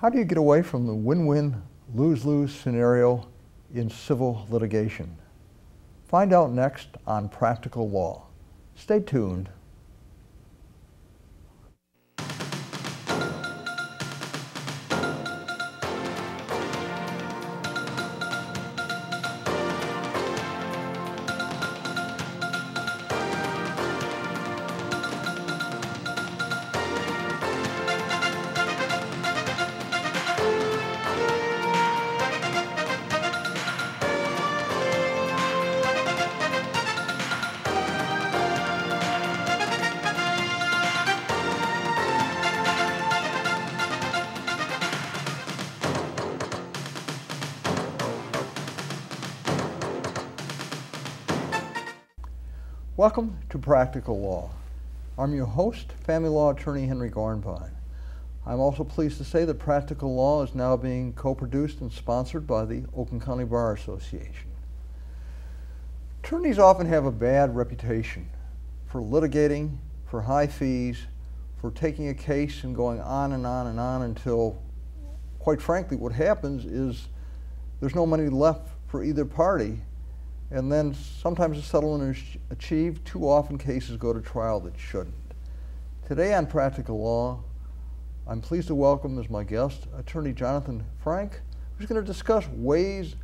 How do you get away from the win-win, lose-lose scenario in civil litigation? Find out next on Practical Law. Stay tuned. Welcome to Practical Law. I'm your host, family law attorney Henry Gornbein. I'm also pleased to say that Practical Law is now being co-produced and sponsored by the Oakland County Bar Association. Attorneys often have a bad reputation for litigating, for high fees, for taking a case and going on and on and on until, quite frankly, what happens is there's no money left for either party. And then sometimes a settlement is achieved. Too often cases go to trial that shouldn't. Today on Practical Law, I'm pleased to welcome as my guest Attorney Jonathan Frank, who's going to discuss ways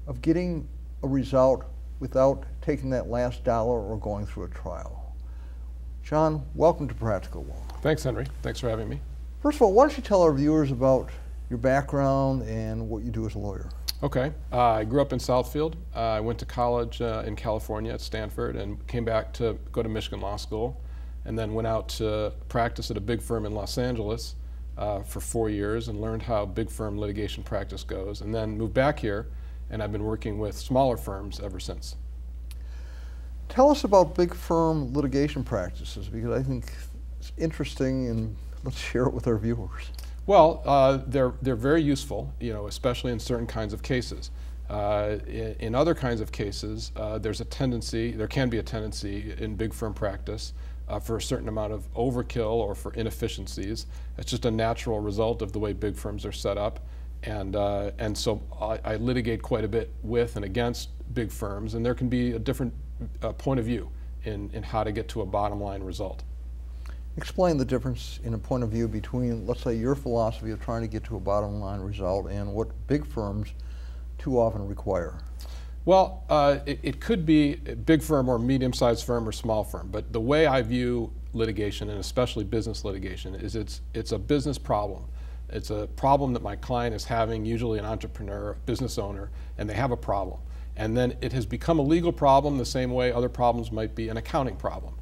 of getting a result without taking that last dollar or going through a trial. John, welcome to Practical Law. Thanks, Henry. Thanks for having me. First of all, why don't you tell our viewers about your background and what you do as a lawyer? Okay. I grew up in Southfield. I went to college in California at Stanford and came back to go to Michigan Law School, and then went out to practice at a big firm in Los Angeles for 4 years and learned how big firm litigation practice goes, and then moved back here, and I've been working with smaller firms ever since. Tell us about big firm litigation practices, because I think it's interesting, and let's share it with our viewers. Well, they're very useful, especially in certain kinds of cases. In other kinds of cases, there can be a tendency in big firm practice for a certain amount of overkill or for inefficiencies. It's just a natural result of the way big firms are set up, and so I litigate quite a bit with and against big firms, and there can be a different point of view in how to get to a bottom line result. Explain the difference in a point of view between, let's say, your philosophy of trying to get to a bottom line result and what big firms too often require. Well, it could be a big firm or medium-sized firm or small firm, but the way I view litigation, and especially business litigation, is it's a business problem. It's a problem that my client is having, usually an entrepreneur, business owner, and they have a problem. And then it has become a legal problem the same way other problems might be an accounting problem.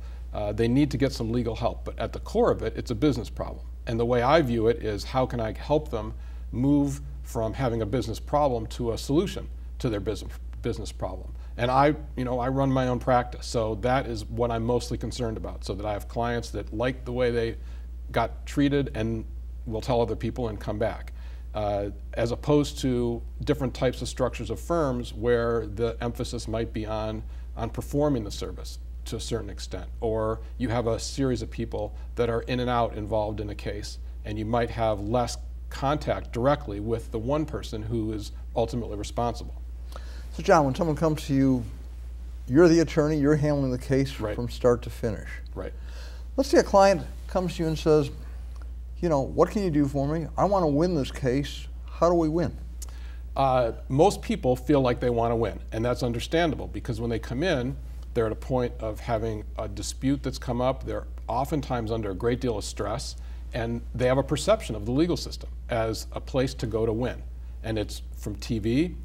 They need to get some legal help, but at the core of it, it's a business problem. And the way I view it is, how can I help them move from having a business problem to a solution to their business problem? And I run my own practice, so that is what I'm mostly concerned about, so that I have clients that like the way they got treated and will tell other people and come back, as opposed to different types of structures of firms where the emphasis might be on performing the service to a certain extent, or you have a series of people that are in and out involved in a case, and you might have less contact directly with the one person who is ultimately responsible. So John, when someone comes to you, you're the attorney, you're handling the case Right. from start to finish. Right. Let's say a client comes to you and says, what can you do for me? I want to win this case. How do we win? Most people feel like they want to win, and that's understandable, because when they come in, they're at a point of having a dispute that's come up. They're oftentimes under a great deal of stress, and they have a perception of the legal system as a place to go to win. And it's from TV,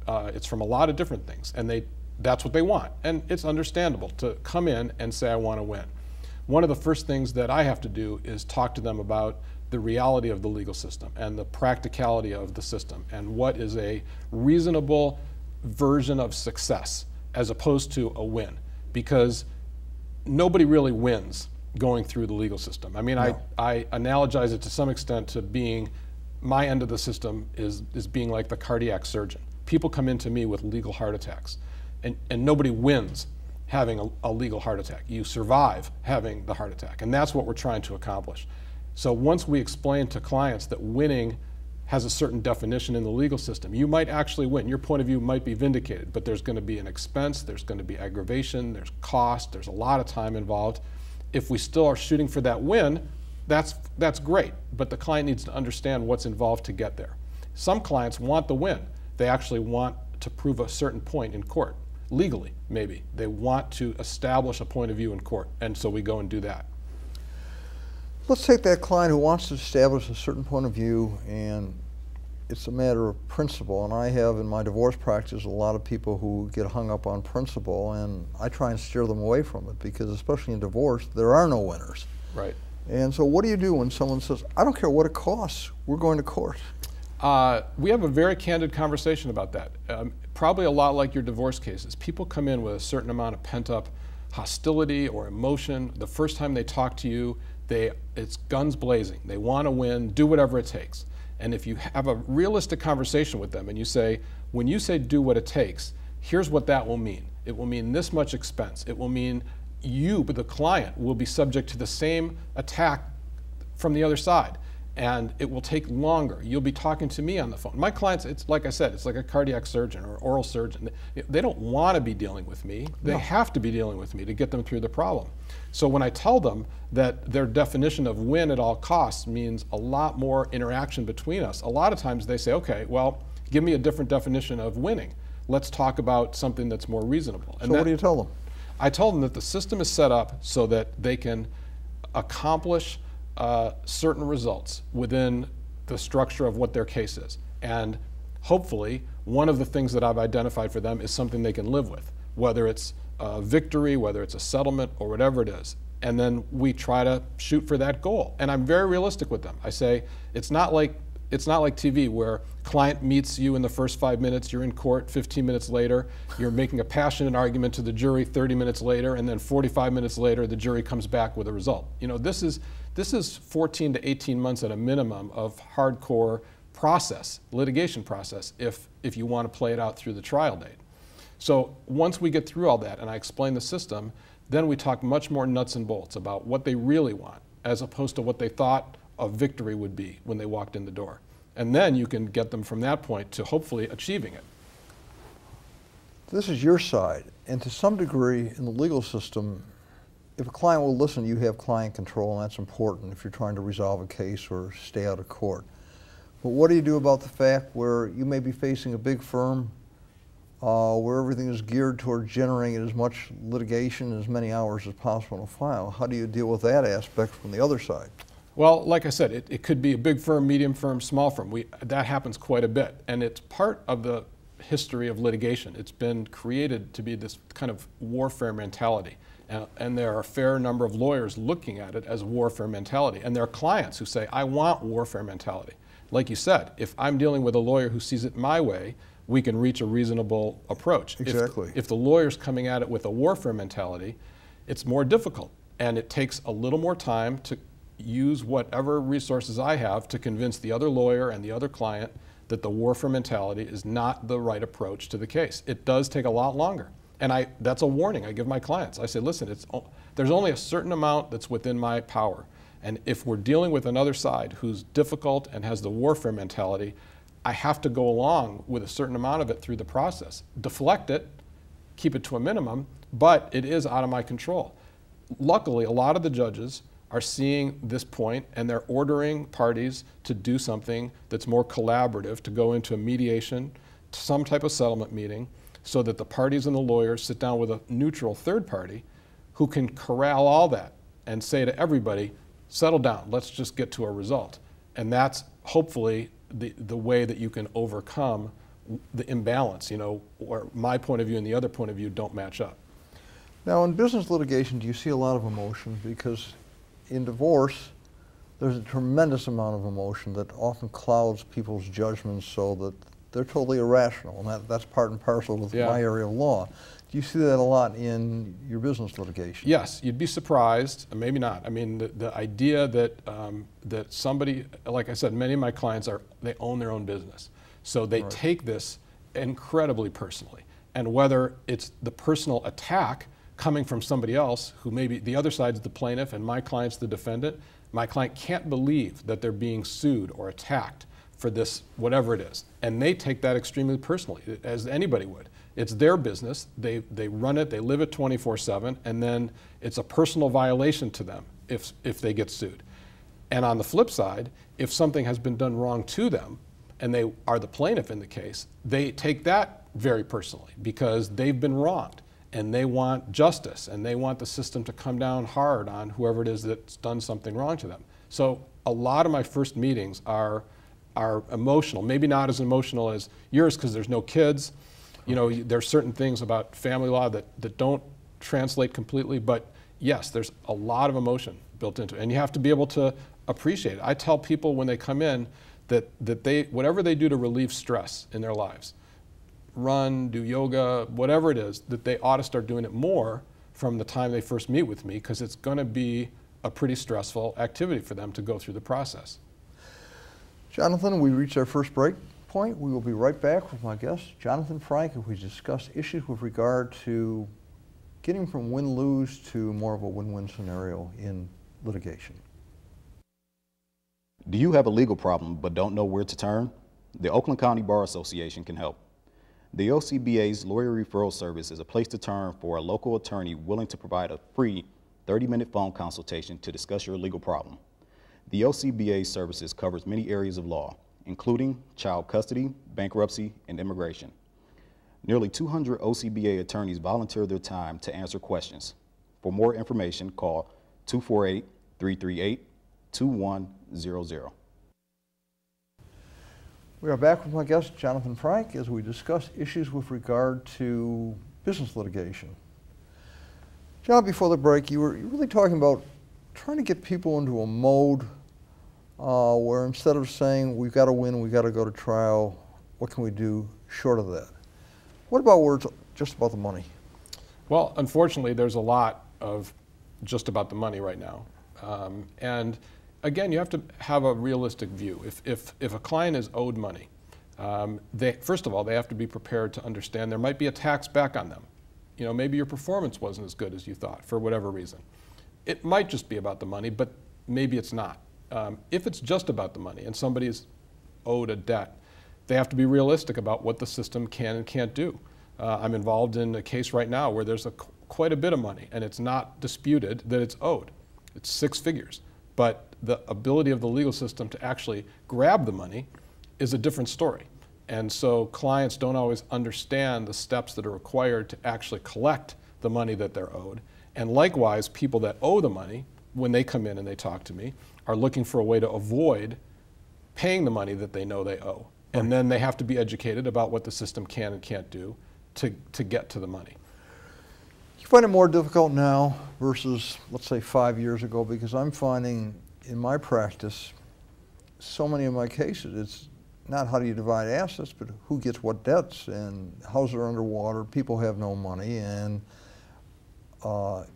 it's from a lot of different things, and that's what they want. And it's understandable to come in and say, I want to win. One of the first things that I have to do is talk to them about the reality of the legal system and the practicality of the system and what is a reasonable version of success as opposed to a win. Because nobody really wins going through the legal system. I mean, no. I analogize it to some extent to being, my end of the system is being like the cardiac surgeon. People come into me with legal heart attacks, and nobody wins having a legal heart attack. You survive having the heart attack, and that's what we're trying to accomplish. So once we explain to clients that winning has a certain definition in the legal system. You might actually win. Your point of view might be vindicated, but there's going to be an expense, there's going to be aggravation, there's cost, there's a lot of time involved. If we still are shooting for that win, that's great, but the client needs to understand what's involved to get there. Some clients want the win. They actually want to prove a certain point in court, legally maybe. They want to establish a point of view in court, and so we go and do that. Let's take that client who wants to establish a certain point of view, and it's a matter of principle. And I have in my divorce practice a lot of people who get hung up on principle, and I try and steer them away from it, because especially in divorce, there are no winners. Right. And so what do you do when someone says, I don't care what it costs, we're going to court? We have a very candid conversation about that. Probably a lot like your divorce cases. People come in with a certain amount of pent-up hostility or emotion. The first time they talk to you, it's guns blazing. They want to win, do whatever it takes. And if you have a realistic conversation with them and you say, when you say do what it takes, here's what that will mean. It will mean this much expense. It will mean you, but the client, will be subject to the same attack from the other side. And it will take longer. You'll be talking to me on the phone. My clients, it's like I said, it's like a cardiac surgeon or oral surgeon. They don't want to be dealing with me. They have to be dealing with me to get them through the problem. So when I tell them that their definition of win at all costs means a lot more interaction between us, a lot of times they say, okay, well, give me a different definition of winning. Let's talk about something that's more reasonable. And so what do you tell them? I tell them that the system is set up so that they can accomplish certain results within the structure of what their case is. And hopefully, one of the things that I've identified for them is something they can live with, whether it's a victory, whether it's a settlement, or whatever it is. And then we try to shoot for that goal. And I'm very realistic with them. I say, it's not like TV where client meets you in the first 5 minutes, you're in court 15 minutes later, you're making a passionate argument to the jury 30 minutes later, and then 45 minutes later the jury comes back with a result. You know, this is 14 to 18 months at a minimum of hardcore process, litigation process, if you want to play it out through the trial date. So once we get through all that and I explain the system, then we talk much more nuts and bolts about what they really want, as opposed to what they thought a victory would be when they walked in the door. And then you can get them from that point to hopefully achieving it. This is your side, and to some degree in the legal system, if a client will listen, you have client control, and that's important if you're trying to resolve a case or stay out of court. But what do you do about the fact where you may be facing a big firm where everything is geared toward generating as much litigation, as many hours as possible in a file? How do you deal with that aspect from the other side? Well, like I said, it could be a big firm, medium firm, small firm. That happens quite a bit, and it's part of the history of litigation. It's been created to be this kind of warfare mentality, and there are a fair number of lawyers looking at it as warfare mentality, and there are clients who say, I want warfare mentality. Like you said, if I'm dealing with a lawyer who sees it my way, we can reach a reasonable approach. Exactly. If the lawyer's coming at it with a warfare mentality, it's more difficult, and it takes a little more time to use whatever resources I have to convince the other lawyer and the other client that the warfare mentality is not the right approach to the case. It does take a lot longer. And that's a warning I give my clients. I say, listen, there's only a certain amount that's within my power. And if we're dealing with another side who's difficult and has the warfare mentality, I have to go along with a certain amount of it through the process. Deflect it, keep it to a minimum, but it is out of my control. Luckily, a lot of the judges are seeing this point, and they're ordering parties to do something that's more collaborative, to go into a mediation, some type of settlement meeting, so that the parties and the lawyers sit down with a neutral third party who can corral all that and say to everybody, settle down, let's just get to a result. And that's hopefully the way that you can overcome the imbalance, you know, where my point of view and the other point of view don't match up. Now, in business litigation, do you see a lot of emotion? Because in divorce, there's a tremendous amount of emotion that often clouds people's judgments so that they're totally irrational, and that's part and parcel with my area of law. Do you see that a lot in your business litigation? Yes, you'd be surprised, maybe not. I mean, the idea that that somebody, like I said, many of my clients they own their own business, so they take this incredibly personally. And whether it's the personal attack coming from somebody else who maybe the other side's the plaintiff and my client's the defendant, my client can't believe that they're being sued or attacked for this, whatever it is. And they take that extremely personally, as anybody would. It's their business, they run it, they live it 24/7, and then it's a personal violation to them if they get sued. And on the flip side, if something has been done wrong to them, and they are the plaintiff in the case, they take that very personally because they've been wronged, and they want justice, and they want the system to come down hard on whoever it is that's done something wrong to them. So a lot of my first meetings are emotional, maybe not as emotional as yours because there's no kids. You know, there's certain things about family law that don't translate completely, but yes, there's a lot of emotion built into it, and you have to be able to appreciate it. I tell people when they come in that they, whatever they do to relieve stress in their lives, run, do yoga, whatever it is, that they ought to start doing it more from the time they first meet with me, because it's going to be a pretty stressful activity for them to go through the process. Jonathan, we reached our first break point. We will be right back with my guest, Jonathan Frank, as we discuss issues with regard to getting from win-lose to more of a win-win scenario in litigation. Do you have a legal problem but don't know where to turn? The Oakland County Bar Association can help. The OCBA's Lawyer Referral Service is a place to turn for a local attorney willing to provide a free 30-minute phone consultation to discuss your legal problem. The OCBA services covers many areas of law, including child custody, bankruptcy, and immigration. Nearly 200 OCBA attorneys volunteer their time to answer questions. For more information, call 248-338-2100. We are back with my guest, Jonathan Frank, as we discuss issues with regard to business litigation. John, before the break, you were really talking about trying to get people into a mode where instead of saying, we've got to win, we've got to go to trial, what can we do short of that? What about where it's just about the money? Well, unfortunately, there's a lot of just about the money right now. And again, you have to have a realistic view. If a client is owed money, first of all, they have to be prepared to understand there might be a tax back on them. You know, maybe your performance wasn't as good as you thought for whatever reason. It might just be about the money, but maybe it's not. If it's just about the money and somebody's owed a debt, they have to be realistic about what the system can and can't do. I'm involved in a case right now where there's quite a bit of money, and it's not disputed that it's owed. It's 6 figures. But the ability of the legal system to actually grab the money is a different story. And so clients don't always understand the steps that are required to actually collect the money that they're owed. And likewise, people that owe the money, when they come in and they talk to me, are looking for a way to avoid paying the money that they know they owe. And then they have to be educated about what the system can and can't do to get to the money. You find it more difficult now versus, let's say, 5 years ago? Because I'm finding in my practice, so many of my cases, it's not how do you divide assets, but who gets what debts, and houses are underwater, people have no money, and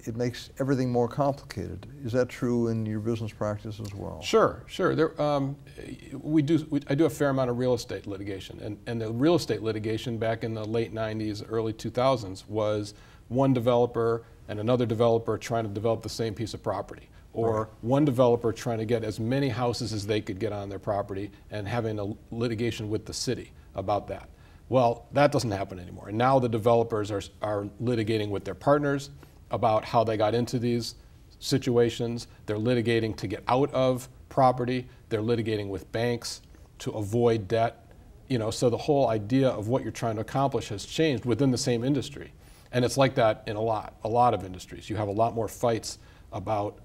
it makes everything more complicated. Is that true in your business practice as well? Sure, sure. I do a fair amount of real estate litigation, and the real estate litigation back in the late 90s, early 2000s was one developer and another developer trying to develop the same piece of property, or one developer trying to get as many houses as they could get on their property and having a litigation with the city about that. Well, that doesn't happen anymore. And now the developers are litigating with their partners about how they got into these situations. They're litigating to get out of property. They're litigating with banks to avoid debt. You know, so the whole idea of what you're trying to accomplish has changed within the same industry. And it's like that in a lot of industries. You have a lot more fights about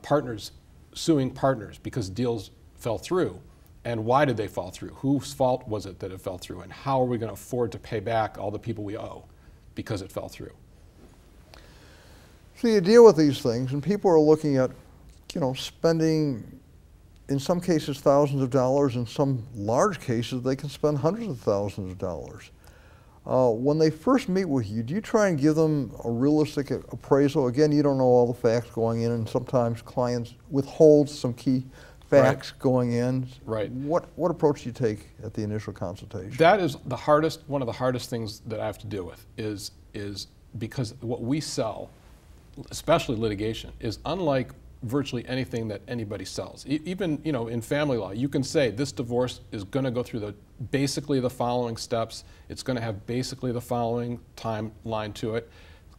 partners suing partners because deals fell through. And why did they fall through? Whose fault was it that it fell through? And how are we going to afford to pay back all the people we owe because it fell through? So you deal with these things, and people are looking at, you know, spending, in some cases, thousands of dollars. In some large cases, they can spend hundreds of thousands of dollars. When they first meet with you, do you try and give them a realistic appraisal? Again, you don't know all the facts going in, and sometimes clients withhold some key facts going in. Right. What approach do you take at the initial consultation? That is the hardest, one of the hardest things that I have to deal with is because what we sell, especially litigation, is unlike virtually anything that anybody sells. Even, you know, in family law, you can say this divorce is going to go through basically the following steps. It's going to have basically the following timeline to it.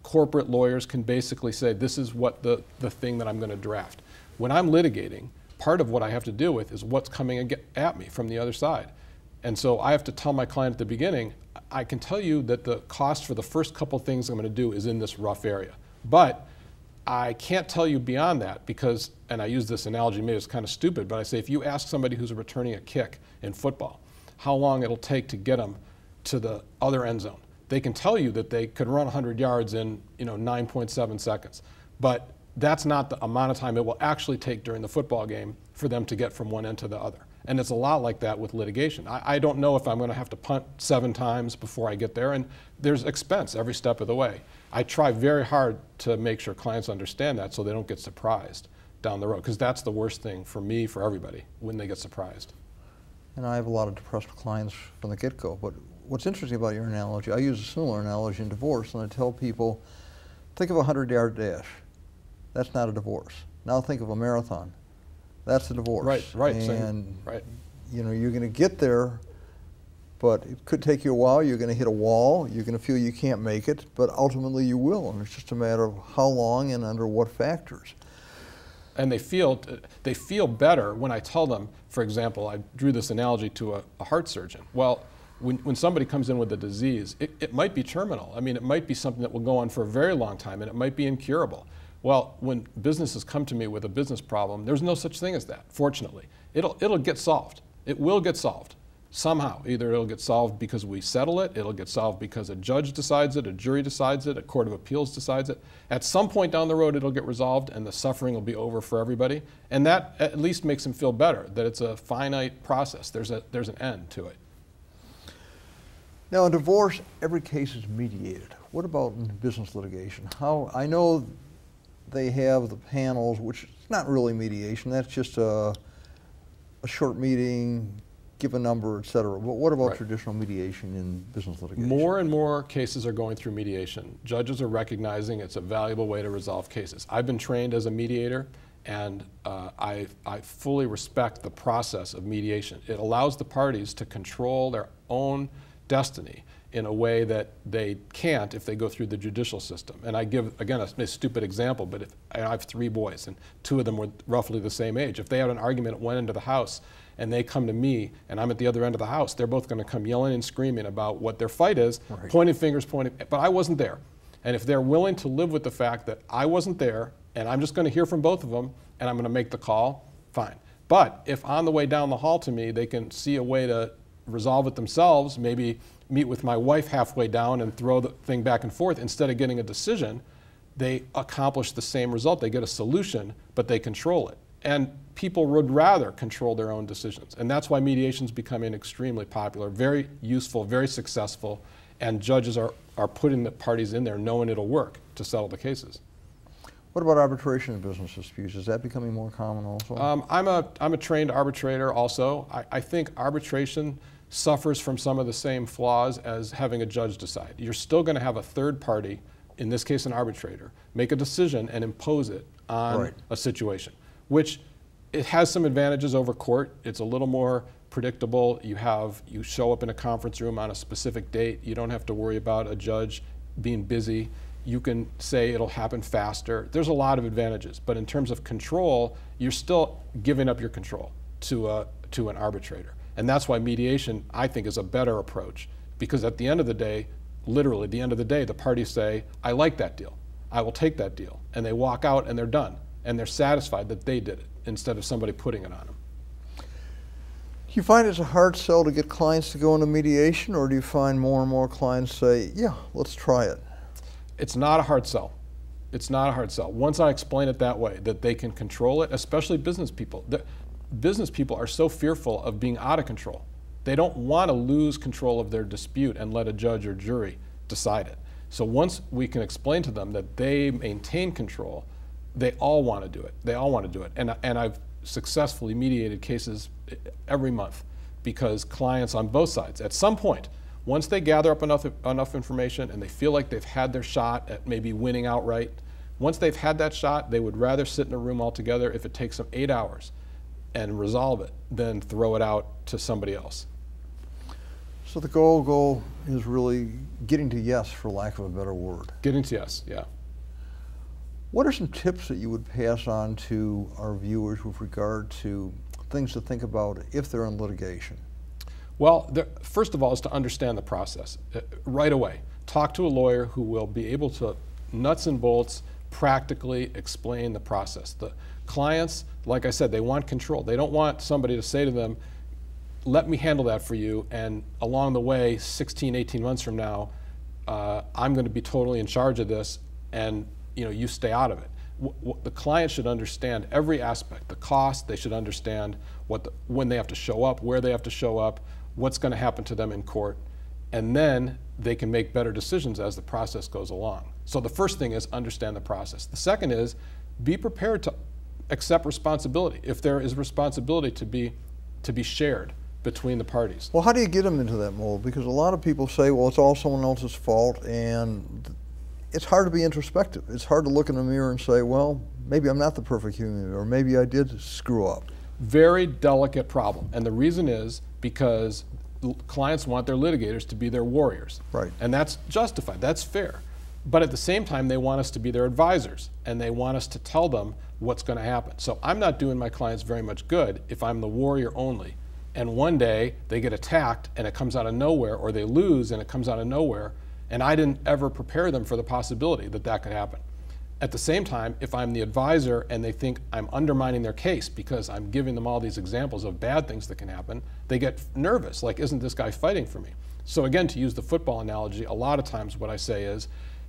Corporate lawyers can basically say this is what the thing that I'm going to draft. When I'm litigating, part of what I have to deal with is what's coming at me from the other side. And so I have to tell my client at the beginning, I can tell you that the cost for the first couple things I'm going to do is in this rough area. But I can't tell you beyond that because, and I use this analogy, maybe it's kind of stupid, but I say if you ask somebody who's returning a kick in football how long it'll take to get them to the other end zone, they can tell you that they could run 100 yards in 9.7 seconds. But that's not the amount of time it will actually take during the football game for them to get from one end to the other. And it's a lot like that with litigation. I don't know if I'm going to have to punt 7 times before I get there, and there's expense every step of the way. I try very hard to make sure clients understand that so they don't get surprised down the road, because that's the worst thing for me, for everybody, when they get surprised. And I have a lot of depressed clients from the get-go, but what's interesting about your analogy, I use a similar analogy in divorce, and I tell people, think of a 100-yard dash. That's not a divorce. Now think of a marathon. That's a divorce. Right, and same. Right. You know, you're going to get there, but it could take you a while. You're going to hit a wall. You're going to feel you can't make it, but ultimately you will, and it's just a matter of how long and under what factors. And they feel better when I tell them, for example, I drew this analogy to a heart surgeon. Well, when somebody comes in with a disease, it might be terminal. I mean, it might be something that will go on for a very long time, and it might be incurable. Well, when businesses come to me with a business problem, there's no such thing as that, fortunately. It'll get solved. It will get solved somehow. Either it'll get solved because we settle it, it'll get solved because a judge decides it, a jury decides it, a court of appeals decides it. At some point down the road, it'll get resolved and the suffering will be over for everybody. And that at least makes them feel better, that it's a finite process. There's an end to it. Now, in divorce, every case is mediated. What about in business litigation? I know they have the panels, which is not really mediation. That's just a short meeting, give a number, et cetera. But what about traditional mediation in business litigation? More and more cases are going through mediation. Judges are recognizing it's a valuable way to resolve cases. I've been trained as a mediator, and I fully respect the process of mediation. It allows the parties to control their own destiny in a way that they can't if they go through the judicial system. And I give, again, a stupid example, but I have 3 boys, and 2 of them were roughly the same age. If they had an argument at one end of the house, and they come to me, and I'm at the other end of the house, they're both going to come yelling and screaming about what their fight is, pointing fingers, but I wasn't there. And if they're willing to live with the fact that I wasn't there, and I'm just going to hear from both of them, and I'm going to make the call, fine. But if on the way down the hall to me, they can see a way to resolve it themselves, maybe meet with my wife halfway down and throw the thing back and forth, instead of getting a decision, they accomplish the same result. They get a solution, but they control it. And people would rather control their own decisions. And that's why mediation is becoming extremely popular, very useful, very successful, and judges are putting the parties in there knowing it'll work to settle the cases. What about arbitration in business disputes? Is that becoming more common also? I'm a trained arbitrator also. I think arbitration suffers from some of the same flaws as having a judge decide. You're still going to have a third party, in this case an arbitrator, make a decision and impose it on a situation, which it has some advantages over court. It's a little more predictable. You show up in a conference room on a specific date. You don't have to worry about a judge being busy. You can say it'll happen faster. There's a lot of advantages, but in terms of control, you're still giving up your control to an arbitrator. And that's why mediation, I think, is a better approach, because at the end of the day, literally at the end of the day, the parties say, I like that deal. I will take that deal. And they walk out and they're done. And they're satisfied that they did it instead of somebody putting it on them. Do you find it's a hard sell to get clients to go into mediation, or do you find more and more clients say, yeah, let's try it? It's not a hard sell. It's not a hard sell. Once I explain it that way, that they can control it, especially business people. Business people are so fearful of being out of control. They don't want to lose control of their dispute and let a judge or jury decide it. So once we can explain to them that they maintain control, they all want to do it. They all want to do it. And I've successfully mediated cases every month, because clients on both sides, at some point, once they gather up enough information and they feel like they've had their shot at maybe winning outright, Once they've had that shot, they would rather sit in a room altogether if it takes them 8 hours and resolve it than throw it out to somebody else. So the goal is really getting to yes, for lack of a better word. Getting to yes, yeah. What are some tips that you would pass on to our viewers with regard to things to think about if they're in litigation? Well, first of all is to understand the process right away. Talk to a lawyer who will be able to nuts and bolts practically explain the process. The clients, like I said, they want control. They don't want somebody to say to them, let me handle that for you, and along the way, 16, 18 months from now, I'm going to be totally in charge of this, and you stay out of it. The client should understand every aspect, the cost. They should understand when they have to show up, where they have to show up, what's going to happen to them in court, and then they can make better decisions as the process goes along. So the first thing is understand the process. The second is be prepared to accept responsibility if there is responsibility to be shared between the parties. Well, how do you get them into that mold? Because a lot of people say, well, it's all someone else's fault, and it's hard to be introspective. It's hard to look in the mirror and say, well, maybe I'm not the perfect human, or maybe I did screw up. Very delicate problem. And the reason is because clients want their litigators to be their warriors. Right. And that's justified, that's fair. But at the same time, they want us to be their advisors, and they want us to tell them what's going to happen. So I'm not doing my clients very much good if I'm the warrior only, and one day they get attacked and it comes out of nowhere, or they lose and it comes out of nowhere, and I didn't ever prepare them for the possibility that that could happen. At the same time, if I'm the advisor and they think I'm undermining their case because I'm giving them all these examples of bad things that can happen, they get nervous, like, isn't this guy fighting for me? So again, to use the football analogy, a lot of times what I say is,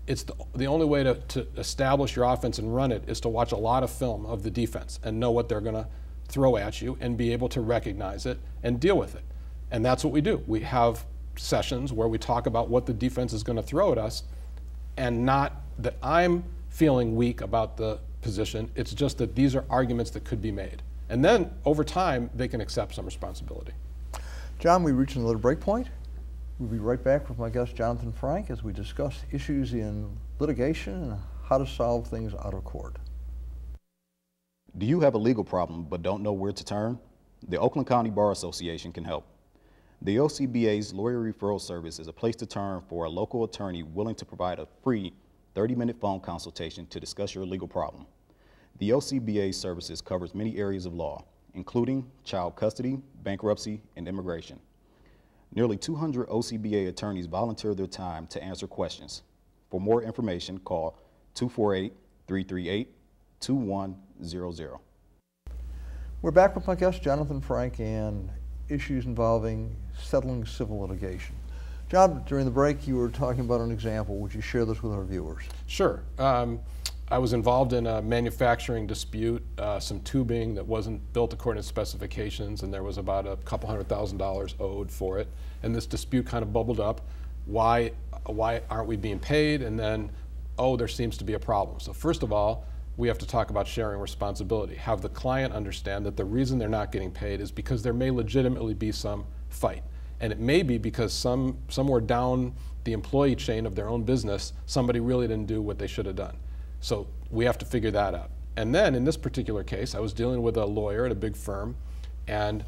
it's the only way to establish your offense and run it is to watch a lot of film of the defense and know what they're going to throw at you and be able to recognize it and deal with it. And that's what we do. We have sessions where we talk about what the defense is going to throw at us, and not that I'm feeling weak about the position. It's just that these are arguments that could be made. And then over time, they can accept some responsibility. John, we reach another break point. We'll be right back with my guest, Jonathan Frank, as we discuss issues in litigation and how to solve things out of court. Do you have a legal problem but don't know where to turn? The Oakland County Bar Association can help. The OCBA's Lawyer Referral Service is a place to turn for a local attorney willing to provide a free 30-minute phone consultation to discuss your legal problem. The OCBA's services covers many areas of law, including child custody, bankruptcy, and immigration. Nearly 200 OCBA attorneys volunteer their time to answer questions. For more information, call 248-338-2100. We're back with my guest, Jonathan Frank, and issues involving settling civil litigation. John, during the break, you were talking about an example. Would you share this with our viewers? Sure. I was involved in a manufacturing dispute, some tubing that wasn't built according to specifications, and there was about a couple $100,000 owed for it. And this dispute kind of bubbled up. Why aren't we being paid? And then, oh, there seems to be a problem. So first of all, we have to talk about sharing responsibility. Have the client understand that the reason they're not getting paid is because there may legitimately be some fight. And it may be because somewhere down the employee chain of their own business, somebody really didn't do what they should have done. So we have to figure that out. And then in this particular case, I was dealing with a lawyer at a big firm, and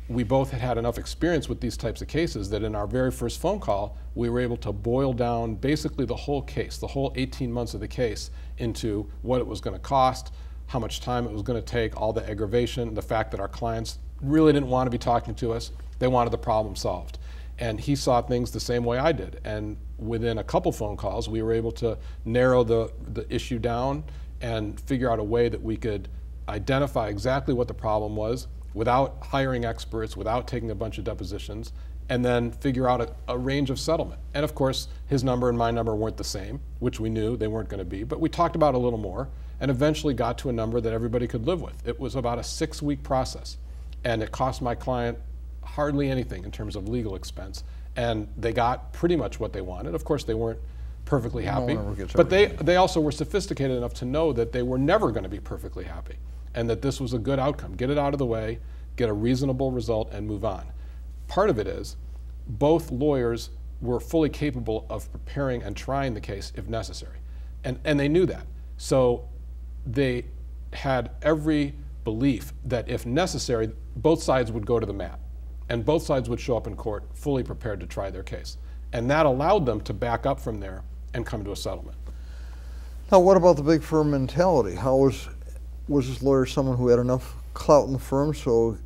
we both had enough experience with these types of cases that in our very first phone call, we were able to boil down basically the whole case, the whole 18 months of the case, into what it was going to cost, how much time it was going to take, all the aggravation, the fact that our clients really didn't want to be talking to us. They wanted the problem solved. And he saw things the same way I did. And within a couple phone calls, we were able to narrow the issue down and figure out a way that we could identify exactly what the problem was without hiring experts, without taking a bunch of depositions, and then figure out a range of settlement. And of course, his number and my number weren't the same, which we knew they weren't going to be, but we talked about it a little more and eventually got to a number that everybody could live with. It was about a 6-week process, and it cost my client hardly anything in terms of legal expense, and they got pretty much what they wanted. Of course, they weren't perfectly happy, but they also were sophisticated enough to know that they were never going to be perfectly happy, and that this was a good outcome. Get it out of the way, get a reasonable result, and move on. Part of it is both lawyers were fully capable of preparing and trying the case if necessary, and they knew that. So they had every belief that if necessary, both sides would go to the mat and both sides would show up in court fully prepared to try their case. And that allowed them to back up from there and come to a settlement. Now, what about the big firm mentality? How was this lawyer someone who had enough clout in the firm so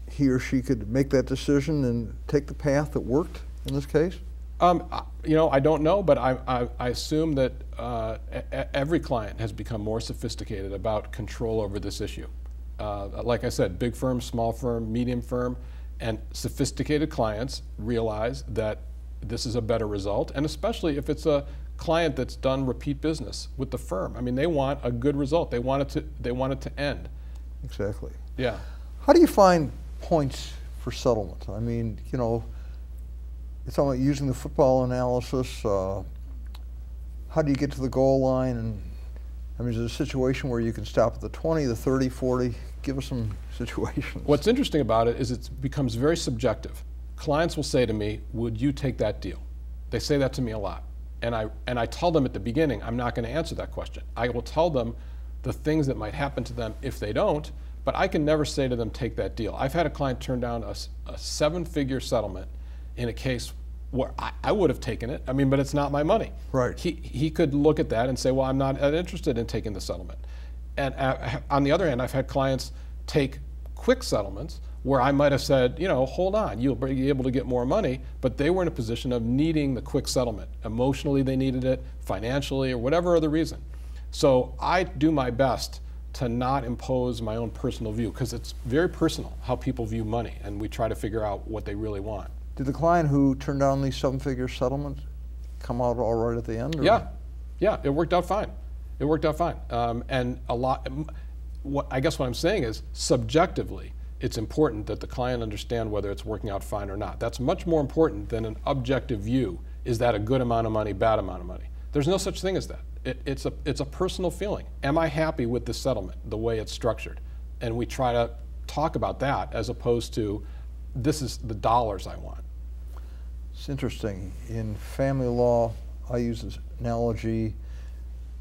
he or she could make that decision and take the path that worked in this case? You know, I don't know, but I assume that every client has become more sophisticated about control over this issue. Like I said, big firm, small firm, medium firm, and sophisticated clients realize that this is a better result, and especially if it's a client that's done repeat business with the firm. I mean, they want a good result. They want it to end. Exactly. Yeah. How do you find points for settlement? I mean, you know, it's all about using the football analysis. How do you get to the goal line? And I mean, is there a situation where you can stop at the 20, the 30, 40? Give us some situations. What's interesting about it is it becomes very subjective. Clients will say to me, "Would you take that deal?" They say that to me a lot. And I tell them at the beginning, I'm not going to answer that question. I will tell them the things that might happen to them if they don't, but I can never say to them, take that deal. I've had a client turn down a 7-figure settlement in a case where I would have taken it, I mean, but it's not my money. Right. He could look at that and say, well, I'm not interested in taking the settlement. And on the other hand, I've had clients take quick settlements where I might have said, you know, hold on, you'll be able to get more money, but they were in a position of needing the quick settlement. Emotionally, they needed it, financially, or whatever other reason. So I do my best to not impose my own personal view, because it's very personal how people view money, and we try to figure out what they really want. Did the client who turned down these 7-figure settlements come out all right at the end? Or? Yeah, it worked out fine. It worked out fine. And I guess what I'm saying is, subjectively, it's important that the client understand whether it's working out fine or not. That's much more important than an objective view. Is that a good amount of money, bad amount of money? There's no such thing as that. It's a personal feeling. Am I happy with the settlement, the way it's structured? And we try to talk about that as opposed to, this is the dollars I want. It's interesting. In family law, I use this analogy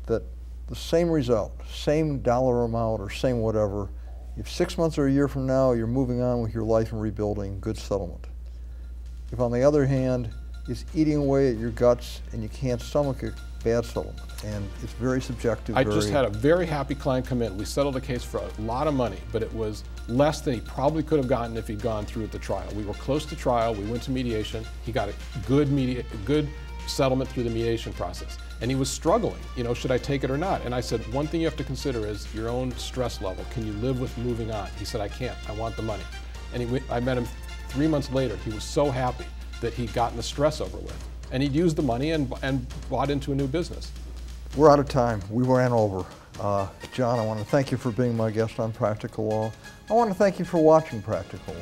that the same result, same dollar amount or same whatever, if 6 months or a year from now you're moving on with your life and rebuilding, good settlement. If on the other hand, it's eating away at your guts and you can't stomach a bad settlement, and it's very subjective. I just had a very happy client come in. We settled a case for a lot of money, but it was less than he probably could have gotten if he'd gone through with the trial. We were close to trial. We went to mediation. He got a good settlement through the mediation process. And he was struggling, you know, should I take it or not? And I said, one thing you have to consider is your own stress level. Can you live with moving on? He said, I can't, I want the money. And I met him 3 months later. He was so happy that he'd gotten the stress over with. And he'd used the money and bought into a new business. We're out of time. We ran over. John, I want to thank you for being my guest on Practical Law. I want to thank you for watching Practical Law.